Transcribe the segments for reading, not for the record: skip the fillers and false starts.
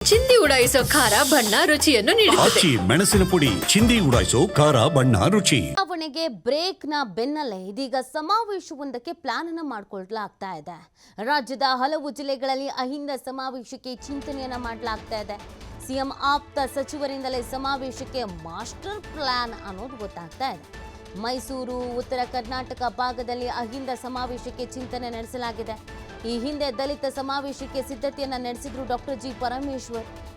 ಚಿಂದಿ ಉಡಾಯಿಸೋ ಖಾರ ಬಣ್ಣ ರುಚಿಯನ್ನು ನೀಡುತ್ತದೆ. ಮೆಣಸಿನ ಪುಡಿ ಚಿಂದಿ ಉಡಾಯಿಸೋ ಖಾರ ಬಣ್ಣ ರುಚಿ. ಚುನಾವಣೆಗೆ ಬ್ರೇಕ್ ನ ಬೆನ್ನಲ್ಲೇ ಇದೀಗ ಸಮಾವೇಶವೊಂದಕ್ಕೆ ಪ್ಲಾನ್ ಅನ್ನು ಮಾಡಿಕೊಳ್ಳಲಾಗ್ತಾ ಇದೆ. ರಾಜ್ಯದ ಹಲವು ಜಿಲ್ಲೆಗಳಲ್ಲಿ ಅಹಿಂದ ಸಮಾವೇಶಕ್ಕೆ ಚಿಂತನೆಯನ್ನ ಮಾಡಲಾಗ್ತಾ ಇದೆ. ಸಿಎಂ ಆಪ್ತ ಸಚಿವರಿಂದಲೇ ಸಮಾವೇಶಕ್ಕೆ ಮಾಸ್ಟರ್ ಪ್ಲಾನ್ ಅನ್ನೋದು ಗೊತ್ತಾಗ್ತಾ ಇದೆ. ಮೈಸೂರು, ಉತ್ತರ ಕರ್ನಾಟಕ ಭಾಗದಲ್ಲಿ ಅಹಿಂದ ಸಮಾವೇಶಕ್ಕೆ ಚಿಂತನೆ ನಡೆಸಲಾಗಿದೆ. ಈ ಹಿಂದೆ ದಲಿತ ಸಮಾವೇಶಕ್ಕೆ ಸಿದ್ಧತೆಯನ್ನ ನಡೆಸಿದ್ರು ಡಾಕ್ಟರ್ ಜಿ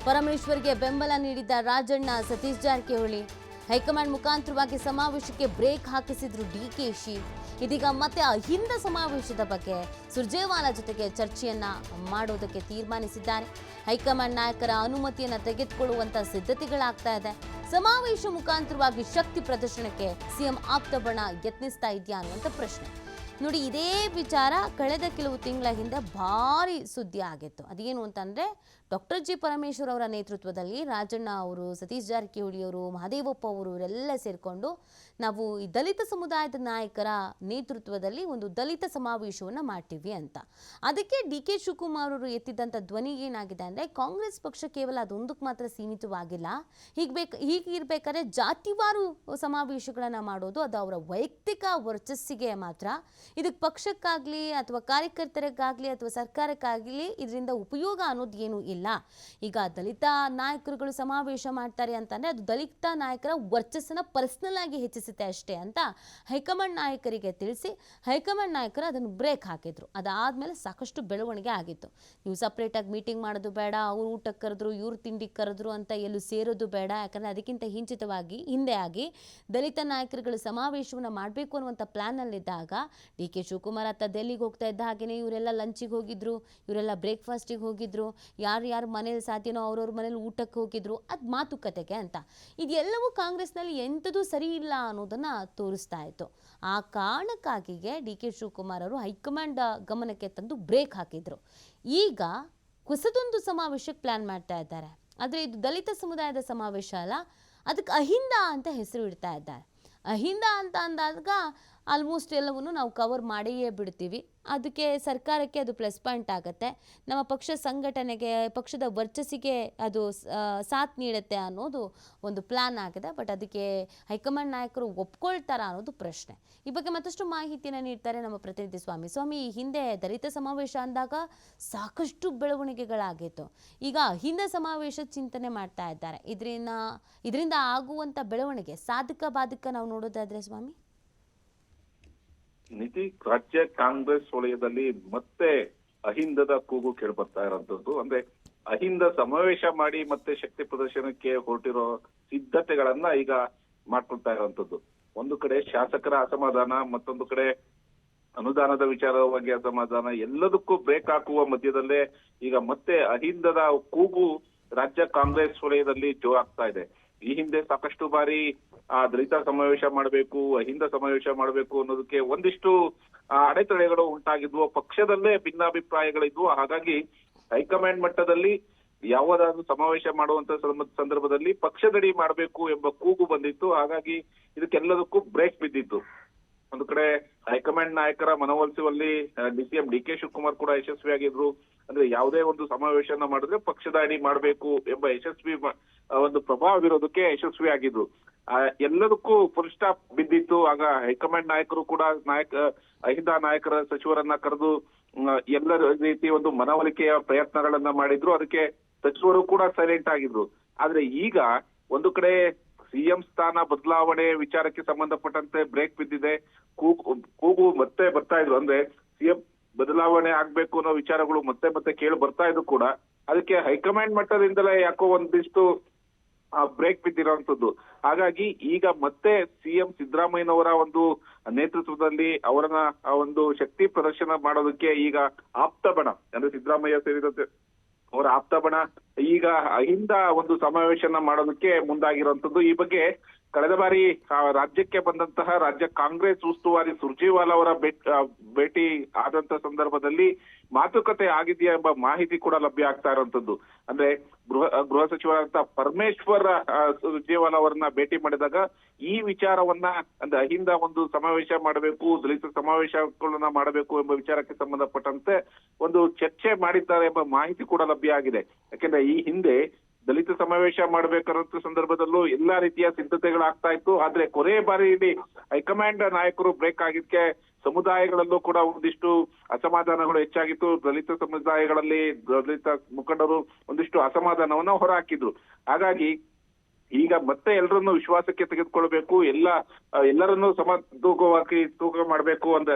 ಪರಮೇಶ್ವರ್ಗೆ ಬೆಂಬಲ ನೀಡಿದ್ದ ರಾಜಣ್ಣ, ಸತೀಶ್ ಜಾರಕಿಹೊಳಿ. ಹೈಕಮಾಂಡ್ ಮುಖಾಂತರವಾಗಿ ಸಮಾವೇಶಕ್ಕೆ ಬ್ರೇಕ್ ಹಾಕಿಸಿದ್ರು ಡಿಕೆಶಿ. ಇದೀಗ ಮತ್ತೆ ಅಹಿಂದ ಸಮಾವೇಶದ ಬಗ್ಗೆ ಸುರ್ಜೇವಾಲಾ ಜೊತೆಗೆ ಚರ್ಚೆಯನ್ನ ಮಾಡೋದಕ್ಕೆ ತೀರ್ಮಾನಿಸಿದ್ದಾರೆ. ಹೈಕಮಾಂಡ್ ನಾಯಕರ ಅನುಮತಿಯನ್ನ ತೆಗೆದುಕೊಳ್ಳುವಂತ ಸಿದ್ಧತೆಗಳಾಗ್ತಾ ಇದೆ. ಸಮಾವೇಶ ಮುಖಾಂತರವಾಗಿ ಶಕ್ತಿ ಪ್ರದರ್ಶನಕ್ಕೆ ಸಿಎಂ ಆಪ್ತ ಬಣ ಯತ್ನಿಸ್ತಾ ಇದೆಯಾ ಅನ್ನುವಂಥ ಪ್ರಶ್ನೆ. ನೋಡಿ, ಇದೇ ವಿಚಾರ ಕಳೆದ ಕೆಲವು ತಿಂಗಳ ಹಿಂದೆ ಭಾರಿ ಸುದ್ದಿ ಆಗಿತ್ತು. ಅದೇನು ಅಂತಂದರೆ, ಡಾಕ್ಟರ್ ಜಿ ಪರಮೇಶ್ವರ್ ಅವರ ನೇತೃತ್ವದಲ್ಲಿ ರಾಜಣ್ಣ ಅವರು, ಸತೀಶ್ ಜಾರಕಿಹೊಳಿ ಅವರು, ಮಹದೇವಪ್ಪ ಅವರು ಇವರೆಲ್ಲ ಸೇರಿಕೊಂಡು ನಾವು ಈ ದಲಿತ ಸಮುದಾಯದ ನಾಯಕರ ನೇತೃತ್ವದಲ್ಲಿ ಒಂದು ದಲಿತ ಸಮಾವೇಶವನ್ನು ಮಾಡ್ತೀವಿ ಅಂತ. ಅದಕ್ಕೆ ಡಿ ಕೆ ಶಿವಕುಮಾರ್ ಅವರು ಎತ್ತಿದ್ದಂಥ ಧ್ವನಿ ಏನಾಗಿದೆ ಅಂದರೆ, ಕಾಂಗ್ರೆಸ್ ಪಕ್ಷ ಕೇವಲ ಅದೊಂದಕ್ಕೆ ಮಾತ್ರ ಸೀಮಿತವಾಗಿಲ್ಲ, ಹೀಗಿರ್ಬೇಕಾದ್ರೆ ಜಾತಿವಾರು ಸಮಾವೇಶಗಳನ್ನು ಮಾಡೋದು ಅದು ಅವರ ವೈಯಕ್ತಿಕ ವರ್ಚಸ್ಸಿಗೆ ಮಾತ್ರ. ಇದಕ್ಕೆ ಪಕ್ಷಕ್ಕಾಗಲಿ ಅಥವಾ ಕಾರ್ಯಕರ್ತರಿಗಾಗಲಿ ಅಥವಾ ಸರ್ಕಾರಕ್ಕಾಗಲಿ ಇದರಿಂದ ಉಪಯೋಗ ಅನ್ನೋದು ಏನೂ ಇಲ್ಲ. ಈಗ ದಲಿತ ನಾಯಕರುಗಳು ಸಮಾವೇಶ ಮಾಡ್ತಾರೆ ಅಂತಂದರೆ ಅದು ದಲಿತ ನಾಯಕರ ವರ್ಚಸ್ಸನ್ನು ಪರ್ಸನಲ್ ಆಗಿ ಹೆಚ್ಚಿಸುತ್ತೆ ಅಷ್ಟೇ ಅಂತ ಹೈಕಮಾಂಡ್ ನಾಯಕರಿಗೆ ತಿಳಿಸಿ ಹೈಕಮಾಂಡ್ ನಾಯಕರು ಅದನ್ನು ಬ್ರೇಕ್ ಹಾಕಿದ್ರು. ಅದಾದಮೇಲೆ ಸಾಕಷ್ಟು ಬೆಳವಣಿಗೆ ಆಗಿತ್ತು. ನೀವು ಸಪ್ರೇಟಾಗಿ ಮೀಟಿಂಗ್ ಮಾಡೋದು ಬೇಡ, ಅವ್ರು ಊಟಕ್ಕೆ ಕರೆದ್ರು, ಇವ್ರು ತಿಂಡಿಗೆ ಕರೆದ್ರು ಅಂತ ಎಲ್ಲೂ ಸೇರೋದು ಬೇಡ. ಯಾಕಂದರೆ ಅದಕ್ಕಿಂತ ಹಿಂದೆ ಆಗಿ ದಲಿತ ನಾಯಕರುಗಳು ಸಮಾವೇಶವನ್ನು ಮಾಡಬೇಕು ಅನ್ನುವಂಥ ಪ್ಲ್ಯಾನಲ್ಲಿದ್ದಾಗ ಡಿ ಕೆ ಶಿವಕುಮಾರ್ ಅತ್ತ ಡೆಲ್ಲಿಗೆ ಹೋಗ್ತಾ ಇದ್ದ ಹಾಗೆಯೇ ಇವರೆಲ್ಲ ಲಂಚಿಗೆ ಹೋಗಿದ್ರು, ಇವರೆಲ್ಲ ಬ್ರೇಕ್ಫಾಸ್ಟಿಗೆ ಹೋಗಿದ್ರು, ಯಾರು ಮನೇಲಿ ಸಾಧ್ಯನೋ ಅವ್ರವ್ರ ಮನೇಲಿ ಊಟಕ್ಕೆ ಹೋಗಿದ್ರು. ಅದು ಮಾತುಕತೆಗೆ ಅಂತ. ಇದೆಲ್ಲವೂ ಕಾಂಗ್ರೆಸ್ನಲ್ಲಿ ಎಂಥದೂ ಸರಿ ಇಲ್ಲ ಅನ್ನೋದನ್ನು ತೋರಿಸ್ತಾ ಇತ್ತು. ಆ ಕಾರಣಕ್ಕಾಗಿಯೇ ಡಿ ಕೆ ಶಿವಕುಮಾರ್ ಅವರು ಹೈಕಮಾಂಡ್ ಗಮನಕ್ಕೆ ತಂದು ಬ್ರೇಕ್ ಹಾಕಿದ್ರು. ಈಗ ಹೊಸದೊಂದು ಸಮಾವೇಶಕ್ಕೆ ಪ್ಲ್ಯಾನ್ ಮಾಡ್ತಾ ಇದ್ದಾರೆ. ಆದರೆ ಇದು ದಲಿತ ಸಮುದಾಯದ ಸಮಾವೇಶ ಅಲ್ಲ, ಅದಕ್ಕೆ ಅಹಿಂದ ಅಂತ ಹೆಸರು ಇಡ್ತಾ ಇದ್ದಾರೆ. ಅಹಿಂದ ಅಂತ ಅಂದಾಗ ಆಲ್ಮೋಸ್ಟ್ ಎಲ್ಲವನ್ನು ನಾವು ಕವರ್ ಮಾಡಿಯೇ ಬಿಡ್ತೀವಿ. ಅದಕ್ಕೆ ಸರ್ಕಾರಕ್ಕೆ ಅದು ಪ್ಲಸ್ ಪಾಯಿಂಟ್ ಆಗುತ್ತೆ, ನಮ್ಮ ಪಕ್ಷ ಸಂಘಟನೆಗೆ, ಪಕ್ಷದ ವರ್ಚಸ್ಸಿಗೆ ಅದು ಸಾಥ್ ನೀಡುತ್ತೆ ಅನ್ನೋದು ಒಂದು ಪ್ಲ್ಯಾನ್ ಆಗಿದೆ. ಬಟ್ ಅದಕ್ಕೆ ಹೈಕಮಾಂಡ್ ನಾಯಕರು ಒಪ್ಕೊಳ್ತಾರಾ ಅನ್ನೋದು ಪ್ರಶ್ನೆ. ಈ ಬಗ್ಗೆ ಮತ್ತಷ್ಟು ಮಾಹಿತಿಯನ್ನು ನೀಡ್ತಾರೆ ನಮ್ಮ ಪ್ರತಿನಿಧಿ ಸ್ವಾಮಿ. ಈ ಹಿಂದೆ ದಲಿತ ಸಮಾವೇಶ ಅಂದಾಗ ಸಾಕಷ್ಟು ಬೆಳವಣಿಗೆಗಳಾಗಿತ್ತು. ಈಗ ಅಹಿಂದ ಸಮಾವೇಶ ಚಿಂತನೆ ಮಾಡ್ತಾ ಇದ್ದಾರೆ. ಇದರಿಂದ ಆಗುವಂಥ ಬೆಳವಣಿಗೆ ಸಾಧಕ ಬಾಧಕ ನಾವು ನೋಡೋದಾದ್ರೆ ಸ್ವಾಮಿ. ನಿತಿ, ರಾಜ್ಯ ಕಾಂಗ್ರೆಸ್ ವಲಯದಲ್ಲಿ ಮತ್ತೆ ಅಹಿಂದದ ಕೂಗು ಕೇಳ್ಬರ್ತಾ ಇರೋಂಥದ್ದು. ಅಂದ್ರೆ ಅಹಿಂದ ಸಮಾವೇಶ ಮಾಡಿ ಮತ್ತೆ ಶಕ್ತಿ ಪ್ರದರ್ಶನಕ್ಕೆ ಹೊರಟಿರೋ ಸಿದ್ಧತೆಗಳನ್ನ ಈಗ ಮಾಡ್ಕೊಳ್ತಾ ಇರೋಂಥದ್ದು. ಒಂದು ಕಡೆ ಶಾಸಕರ ಅಸಮಾಧಾನ, ಮತ್ತೊಂದು ಕಡೆ ಅನುದಾನದ ವಿಚಾರವಾಗಿ ಅಸಮಾಧಾನ, ಎಲ್ಲದಕ್ಕೂ ಬ್ರೇಕ್ ಹಾಕುವ ಮಧ್ಯದಲ್ಲೇ ಈಗ ಮತ್ತೆ ಅಹಿಂದದ ಕೂಗು ರಾಜ್ಯ ಕಾಂಗ್ರೆಸ್ ವಲಯದಲ್ಲಿ ಜೋರಾಗ್ತಾ ಇದೆ. ಈ ಹಿಂದೆ ಸಾಕಷ್ಟು ಬಾರಿ ದಲಿತ ಸಮಾವೇಶ ಮಾಡಬೇಕು, ಅಹಿಂದ ಸಮಾವೇಶ ಮಾಡಬೇಕು ಅನ್ನೋದಕ್ಕೆ ಒಂದಿಷ್ಟು ಅಡೆತಡೆಗಳು ಉಂಟಾಗಿದ್ವು, ಪಕ್ಷದಲ್ಲೇ ಭಿನ್ನಾಭಿಪ್ರಾಯಗಳಿದ್ವು. ಹಾಗಾಗಿ ಹೈಕಮಾಂಡ್ ಮಟ್ಟದಲ್ಲಿ ಯಾವುದಾದ್ರೂ ಸಮಾವೇಶ ಮಾಡುವಂತ ಸಂದರ್ಭದಲ್ಲಿ ಪಕ್ಷದಡಿ ಮಾಡಬೇಕು ಎಂಬ ಕೂಗು ಬಂದಿತ್ತು. ಹಾಗಾಗಿ ಇದಕ್ಕೆಲ್ಲದಕ್ಕೂ ಬ್ರೇಕ್ ಬಿದ್ದಿತ್ತು. ಒಂದು ಕಡೆ ಹೈಕಮಾಂಡ್ ನಾಯಕರ ಮನವೊಲಿಸುವಲ್ಲಿ ಸಿಎಂ ಡಿ ಕೆ ಶಿವಕುಮಾರ್ ಕೂಡ ಯಶಸ್ವಿಯಾಗಿದ್ರು. ಅಂದ್ರೆ ಯಾವುದೇ ಒಂದು ಸಮಾವೇಶನ ಮಾಡಿದ್ರೆ ಪಕ್ಷದ ಅಡಿ ಮಾಡಬೇಕು ಎಂಬ ಯಶಸ್ವಿ ಒಂದು ಪ್ರಭಾವ ಬೀರೋದಕ್ಕೆ ಯಶಸ್ವಿಯಾಗಿದ್ರು. ಎಲ್ಲದಕ್ಕೂ ಫುಲ್ ಸ್ಟಾಪ್ ಬಿದ್ದಿತ್ತು. ಆಗ ಹೈಕಮಾಂಡ್ ನಾಯಕರು ಕೂಡ ಅಹಿಂದ ನಾಯಕರ ಸಚಿವರನ್ನ ಕರೆದು ಎಲ್ಲ ರೀತಿ ಒಂದು ಮನವೊಲಿಕೆಯ ಪ್ರಯತ್ನಗಳನ್ನ ಮಾಡಿದ್ರು. ಅದಕ್ಕೆ ಸಚಿವರು ಕೂಡ ಸೈಲೆಂಟ್ ಆಗಿದ್ರು. ಆದ್ರೆ ಈಗ ಒಂದು ಕಡೆ ಸಿಎಂ ಸ್ಥಾನ ಬದಲಾವಣೆ ವಿಚಾರಕ್ಕೆ ಸಂಬಂಧಪಟ್ಟಂತೆ ಬ್ರೇಕ್ ಬಿದ್ದಿದೆ. ಕೂಗು ಮತ್ತೆ ಬರ್ತಾ ಇದ್ರು. ಅಂದ್ರೆ ಸಿಎಂ ಬದಲಾವಣೆ ಆಗ್ಬೇಕು ಅನ್ನೋ ವಿಚಾರಗಳು ಮತ್ತೆ ಕೇಳಿ ಬರ್ತಾ ಇದ್ರು ಕೂಡ ಅದಕ್ಕೆ ಹೈಕಮಾಂಡ್ ಮಟ್ಟದಿಂದಲೇ ಯಾಕೋ ಒಂದಿಷ್ಟು ಬ್ರೇಕ್ ಬಿದ್ದಿರೋಂಥದ್ದು. ಹಾಗಾಗಿ ಈಗ ಮತ್ತೆ ಸಿಎಂ ಸಿದ್ದರಾಮಯ್ಯನವರ ಒಂದು ನೇತೃತ್ವದಲ್ಲಿ ಅವರನ್ನ ಒಂದು ಶಕ್ತಿ ಪ್ರದರ್ಶನ ಮಾಡೋದಕ್ಕೆ ಈಗ ಆಪ್ತ ಬಣ, ಅಂದ್ರೆ ಸಿದ್ದರಾಮಯ್ಯ ಸೇರಿದಂತೆ ಅವರ ಆಪ್ತ ಬಣ ಈಗ ಅಹಿಂದ ಒಂದು ಸಮಾವೇಶನ ಮಾಡೋದಕ್ಕೆ ಮುಂದಾಗಿರುವಂತದ್ದು. ಈ ಬಗ್ಗೆ ಕಳೆದ ಬಾರಿ ರಾಜ್ಯಕ್ಕೆ ಬಂದಂತಹ ರಾಜ್ಯ ಕಾಂಗ್ರೆಸ್ ಉಸ್ತುವಾರಿ ಸುರ್ಜೇವಾಲಾ ಅವರ ಭೇಟಿ ಆದಂತ ಸಂದರ್ಭದಲ್ಲಿ ಮಾತುಕತೆ ಆಗಿದೆಯಾ ಎಂಬ ಮಾಹಿತಿ ಕೂಡ ಲಭ್ಯ ಆಗ್ತಾ ಇರುವಂತದ್ದು. ಅಂದ್ರೆ ಗೃಹ ಸಚಿವರಾದಂತ ಪರಮೇಶ್ವರ್ ಸುರ್ಜೇವಾಲಾ ಅವರನ್ನ ಭೇಟಿ ಮಾಡಿದಾಗ ಈ ವಿಚಾರವನ್ನ ಅಂದ್ರೆ ಅಹಿಂದ ಒಂದು ಸಮಾವೇಶ ಮಾಡಬೇಕು, ದಲಿತ ಸಮಾವೇಶಗಳನ್ನ ಮಾಡಬೇಕು ಎಂಬ ವಿಚಾರಕ್ಕೆ ಸಂಬಂಧಪಟ್ಟಂತೆ ಒಂದು ಚರ್ಚೆ ಮಾಡಿದ್ದಾರೆ ಎಂಬ ಮಾಹಿತಿ ಕೂಡ ಲಭ್ಯ ಆಗಿದೆ. ಯಾಕೆಂದ್ರೆ ಈ ಹಿಂದೆ ದಲಿತ ಸಮಾವೇಶ ಮಾಡಬೇಕಾದಂತ ಸಂದರ್ಭದಲ್ಲೂ ಎಲ್ಲಾ ರೀತಿಯ ಸಿದ್ಧತೆಗಳಾಗ್ತಾ ಇತ್ತು. ಆದ್ರೆ ಕೊನೆ ಬಾರಿಯಲ್ಲಿ ಹೈಕಮಾಂಡ್ ನಾಯಕರು ಬ್ರೇಕ್ ಆಗಿದ್ದಕ್ಕೆ ಸಮುದಾಯಗಳಲ್ಲೂ ಕೂಡ ಒಂದಿಷ್ಟು ಅಸಮಾಧಾನಗಳು ಹೆಚ್ಚಾಗಿತ್ತು. ದಲಿತ ಸಮುದಾಯಗಳಲ್ಲಿ ದಲಿತ ಮುಖಂಡರು ಒಂದಿಷ್ಟು ಅಸಮಾಧಾನವನ್ನ ಹೊರಹಾಕಿದ್ರು. ಹಾಗಾಗಿ ಈಗ ಮತ್ತೆ ಎಲ್ಲರನ್ನು ವಿಶ್ವಾಸಕ್ಕೆ ತೆಗೆದುಕೊಳ್ಬೇಕು, ಎಲ್ಲರನ್ನು ತೂಕ ಮಾಡಬೇಕು ಅಂದ್ರೆ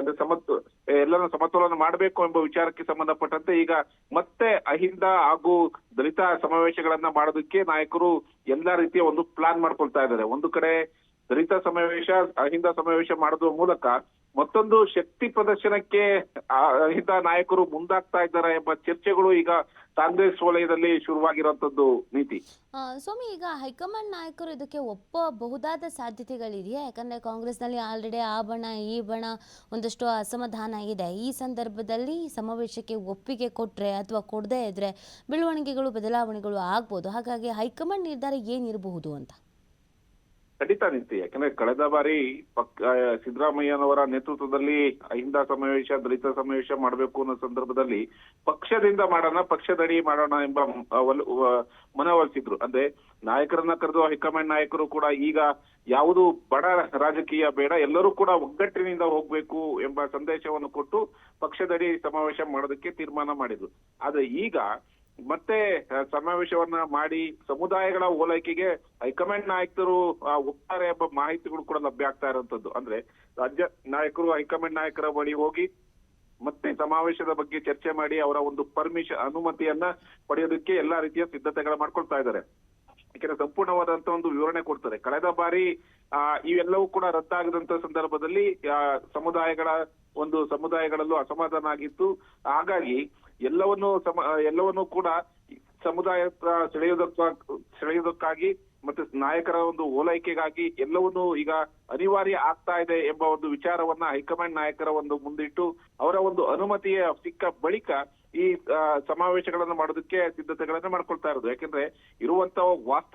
ಎಲ್ಲರನ್ನು ಸಮತೋಲನ ಮಾಡಬೇಕು ಎಂಬ ವಿಚಾರಕ್ಕೆ ಸಂಬಂಧಪಟ್ಟಂತೆ ಈಗ ಮತ್ತೆ ಅಹಿಂದ ಹಾಗೂ ದಲಿತ ಸಮಾವೇಶಗಳನ್ನ ಮಾಡೋದಕ್ಕೆ ನಾಯಕರು ಎಲ್ಲಾ ರೀತಿಯ ಒಂದು ಪ್ಲಾನ್ ಮಾಡ್ಕೊಳ್ತಾ ಇದ್ದಾರೆ. ಒಂದು ಕಡೆ ದಲಿತ ಸಮಾವೇಶ, ಅಹಿಂದ ಸಮಾವೇಶ ಮಾಡೋದ್ರ ಮೂಲಕ ಮತ್ತೊಂದು ಶಕ್ತಿ ಪ್ರದರ್ಶನಕ್ಕೆ ಅಹಿಂದ ನಾಯಕರು ಮುಂದಾಗ್ತಾ ಇದ್ದಾರೆ ಎಂಬ ಚರ್ಚೆಗಳು ಈಗ ಕಾಂಗ್ರೆಸ್ ವಲಯದಲ್ಲಿ ಶುರುವಾಗಿರುವಂತದ್ದು ನೀತಿ. ಸ್ವಾಮಿ, ಈಗ ಹೈಕಮಾಂಡ್ ನಾಯಕರು ಇದಕ್ಕೆ ಒಪ್ಪಬಹುದಾದ ಸಾಧ್ಯತೆಗಳಿದೆಯಾ? ಯಾಕಂದ್ರೆ ಕಾಂಗ್ರೆಸ್ನಲ್ಲಿ ಆಲ್ರೆಡಿ ಆ ಬಣ ಈ ಬಣ ಒಂದಷ್ಟು ಅಸಮಾಧಾನ ಇದೆ. ಈ ಸಂದರ್ಭದಲ್ಲಿ ಸಮಾವೇಶಕ್ಕೆ ಒಪ್ಪಿಗೆ ಕೊಟ್ರೆ ಅಥವಾ ಕೊಡದೇ ಇದ್ರೆ ಬದಲಾವಣೆಗಳು ಆಗ್ಬೋದು. ಹಾಗಾಗಿ ಹೈಕಮಾಂಡ್ ನಿರ್ಧಾರ ಏನಿರಬಹುದು ಅಂತ? ಖಂಡಿತ ನೀತಿ. ಯಾಕಂದ್ರೆ ಕಳೆದ ಬಾರಿ ಸಿದ್ದರಾಮಯ್ಯನವರ ನೇತೃತ್ವದಲ್ಲಿ ಅಹಿಂದ ಸಮಾವೇಶ, ದಲಿತ ಸಮಾವೇಶ ಮಾಡಬೇಕು ಅನ್ನೋ ಸಂದರ್ಭದಲ್ಲಿ ಪಕ್ಷದಿಂದ ಮಾಡೋಣ, ಪಕ್ಷದಡಿ ಮಾಡೋಣ ಎಂಬ ಮನವೊಲಿಸಿದ್ರು. ಅಂದ್ರೆ ನಾಯಕರನ್ನ ಕರೆದು ಹೈಕಮಾಂಡ್ ನಾಯಕರು ಕೂಡ ಈಗ ಯಾವುದು ಬಡ ರಾಜಕೀಯ ಬೇಡ, ಎಲ್ಲರೂ ಕೂಡ ಒಗ್ಗಟ್ಟಿನಿಂದ ಹೋಗ್ಬೇಕು ಎಂಬ ಸಂದೇಶವನ್ನು ಕೊಟ್ಟು ಪಕ್ಷದಡಿ ಸಮಾವೇಶ ಮಾಡೋದಕ್ಕೆ ತೀರ್ಮಾನ ಮಾಡಿದ್ರು. ಆದ್ರೆ ಈಗ ಮತ್ತೆ ಸಮಾವೇಶವನ್ನ ಮಾಡಿ ಸಮುದಾಯಗಳ ಓಲೈಕೆಗೆ ಹೈಕಮಾಂಡ್ ನಾಯಕರು ಒಪ್ತಾರೆ ಎಂಬ ಮಾಹಿತಿಗಳು ಕೂಡ ಲಭ್ಯ ಆಗ್ತಾ ಇರುವಂತದ್ದು. ಅಂದ್ರೆ ರಾಜ್ಯ ನಾಯಕರು ಹೈಕಮಾಂಡ್ ನಾಯಕರ ಬಳಿ ಹೋಗಿ ಮತ್ತೆ ಸಮಾವೇಶದ ಬಗ್ಗೆ ಚರ್ಚೆ ಮಾಡಿ ಅವರ ಒಂದು ಅನುಮತಿಯನ್ನ ಪಡೆಯೋದಕ್ಕೆ ಎಲ್ಲಾ ರೀತಿಯ ಸಿದ್ಧತೆಗಳ ಮಾಡ್ಕೊಳ್ತಾ ಇದ್ದಾರೆ. ಯಾಕಂದ್ರೆ ಸಂಪೂರ್ಣವಾದಂತ ಒಂದು ವಿವರಣೆ ಕೊಡ್ತಾರೆ. ಕಳೆದ ಬಾರಿ ಇವೆಲ್ಲವೂ ಕೂಡ ರದ್ದಾಗದಂತ ಸಂದರ್ಭದಲ್ಲಿ ಸಮುದಾಯಗಳಲ್ಲೂ ಅಸಮಾಧಾನ ಆಗಿತ್ತು. ಹಾಗಾಗಿ ಎಲ್ಲವನ್ನೂ ಕೂಡ ಸಮುದಾಯ ಸೆಳೆಯುವುದಕ್ಕಾಗಿ ಮತ್ತೆ ನಾಯಕರ ಒಂದು ಓಲೈಕೆಗಾಗಿ ಎಲ್ಲವನ್ನೂ ಈಗ ಅನಿವಾರ್ಯ ಆಗ್ತಾ ಇದೆ ಎಂಬ ಒಂದು ವಿಚಾರವನ್ನ ಹೈಕಮಾಂಡ್ ನಾಯಕರ ಒಂದು ಮುಂದಿಟ್ಟು ಅವರ ಒಂದು ಅನುಮತಿಯ ಸಿಕ್ಕ ಬಳಿಕ ಈ ಸಮಾವೇಶಗಳನ್ನು ಮಾಡೋದಕ್ಕೆ ಸಿದ್ಧತೆಗಳನ್ನ ಮಾಡ್ಕೊಳ್ತಾ ಇರೋದು. ಯಾಕಂದ್ರೆ ಇರುವಂತ ವಾಸ್ತವ